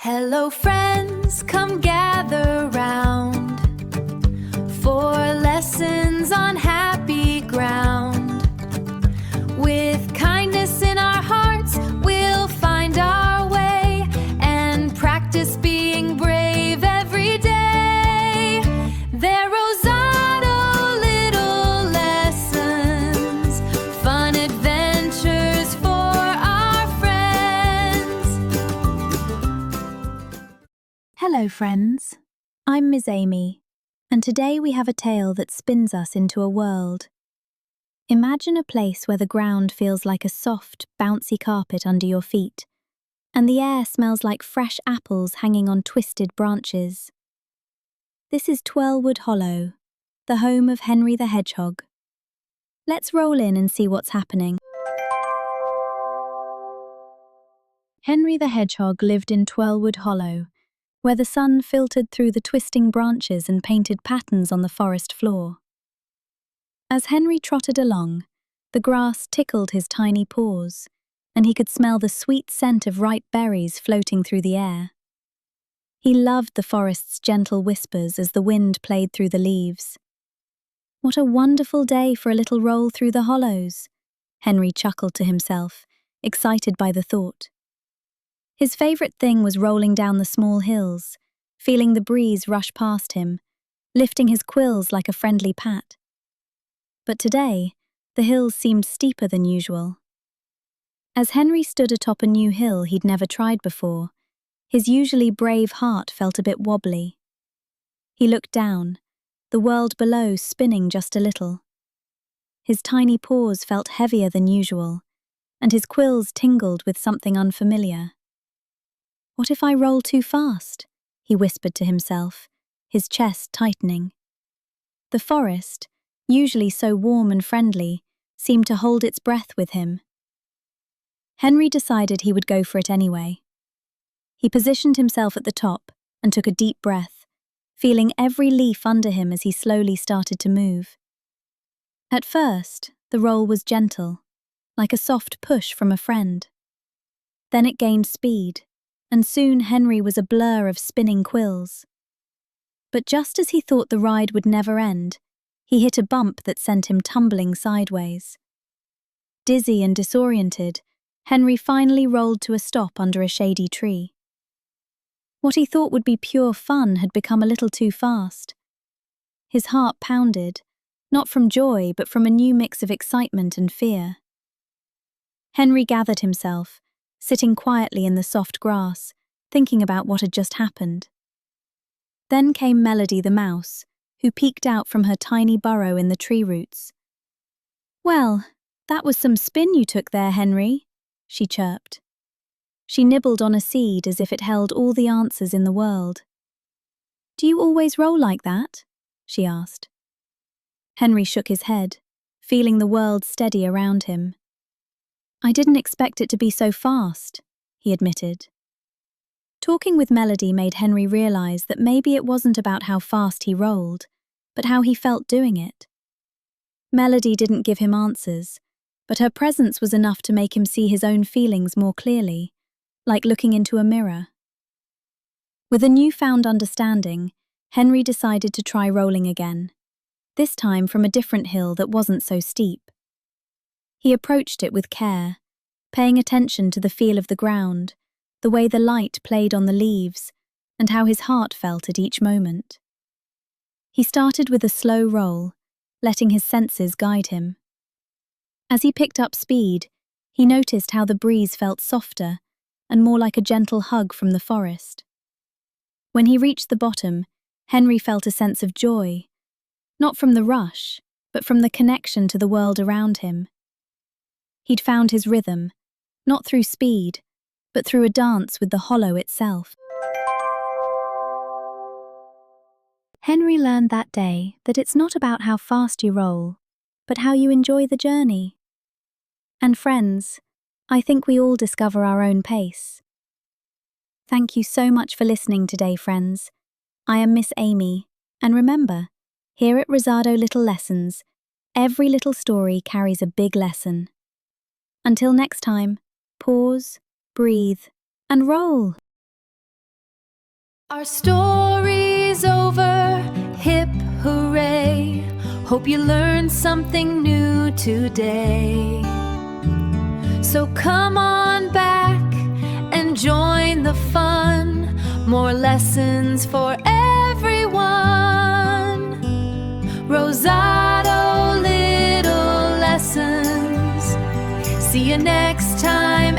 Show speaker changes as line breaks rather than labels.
Hello friends, come gather round for lessons on happy ground. With kindness in our hearts, we'll find our way and practice being brave every day. They're Rosado Little Lessons, fun adventures for our friends.
Hello friends, I'm Miss Amy, and today we have a tale that spins us into a world. Imagine a place where the ground feels like a soft, bouncy carpet under your feet, and the air smells like fresh apples hanging on twisted branches. This is Twirlwood Hollow, the home of Henry the Hedgehog. Let's roll in and see what's happening. Henry the Hedgehog lived in Twirlwood Hollow, where the sun filtered through the twisting branches and painted patterns on the forest floor. As Henry trotted along, the grass tickled his tiny paws, and he could smell the sweet scent of ripe berries floating through the air. He loved the forest's gentle whispers as the wind played through the leaves. What a wonderful day for a little roll through the hollows, Henry chuckled to himself, excited by the thought. His favourite thing was rolling down the small hills, feeling the breeze rush past him, lifting his quills like a friendly pat. But today, the hills seemed steeper than usual. As Henry stood atop a new hill he'd never tried before, his usually brave heart felt a bit wobbly. He looked down, the world below spinning just a little. His tiny paws felt heavier than usual, and his quills tingled with something unfamiliar. What if I roll too fast? He whispered to himself, his chest tightening. The forest, usually so warm and friendly, seemed to hold its breath with him. Henry decided he would go for it anyway. He positioned himself at the top and took a deep breath, feeling every leaf under him as he slowly started to move. At first, the roll was gentle, like a soft push from a friend. Then it gained speed, and soon Henry was a blur of spinning quills. But just as he thought the ride would never end, he hit a bump that sent him tumbling sideways. Dizzy and disoriented, Henry finally rolled to a stop under a shady tree. What he thought would be pure fun had become a little too fast. His heart pounded, not from joy but from a new mix of excitement and fear. Henry gathered himself, sitting quietly in the soft grass, thinking about what had just happened. Then came Melody the mouse, who peeked out from her tiny burrow in the tree roots. "Well, that was some spin you took there, Henry," she chirped. She nibbled on a seed as if it held all the answers in the world. "Do you always roll like that?" she asked. Henry shook his head, feeling the world steady around him. "I didn't expect it to be so fast," he admitted. Talking with Melody made Henry realize that maybe it wasn't about how fast he rolled, but how he felt doing it. Melody didn't give him answers, but her presence was enough to make him see his own feelings more clearly, like looking into a mirror. With a newfound understanding, Henry decided to try rolling again, this time from a different hill that wasn't so steep. He approached it with care, paying attention to the feel of the ground, the way the light played on the leaves, and how his heart felt at each moment. He started with a slow roll, letting his senses guide him. As he picked up speed, he noticed how the breeze felt softer and more like a gentle hug from the forest. When he reached the bottom, Henry felt a sense of joy, not from the rush, but from the connection to the world around him. He'd found his rhythm, not through speed, but through a dance with the hollow itself. Henry learned that day that it's not about how fast you roll, but how you enjoy the journey. And friends, I think we all discover our own pace. Thank you so much for listening today, friends. I am Miss Amy, and remember, here at Rosado Little Lessons, every little story carries a big lesson. Until next time, pause, breathe, and roll.
Our story's over, hip hooray. Hope you learned something new today. So come on back and join the fun. More lessons for everyone. Rosado Little Lessons. See you next time.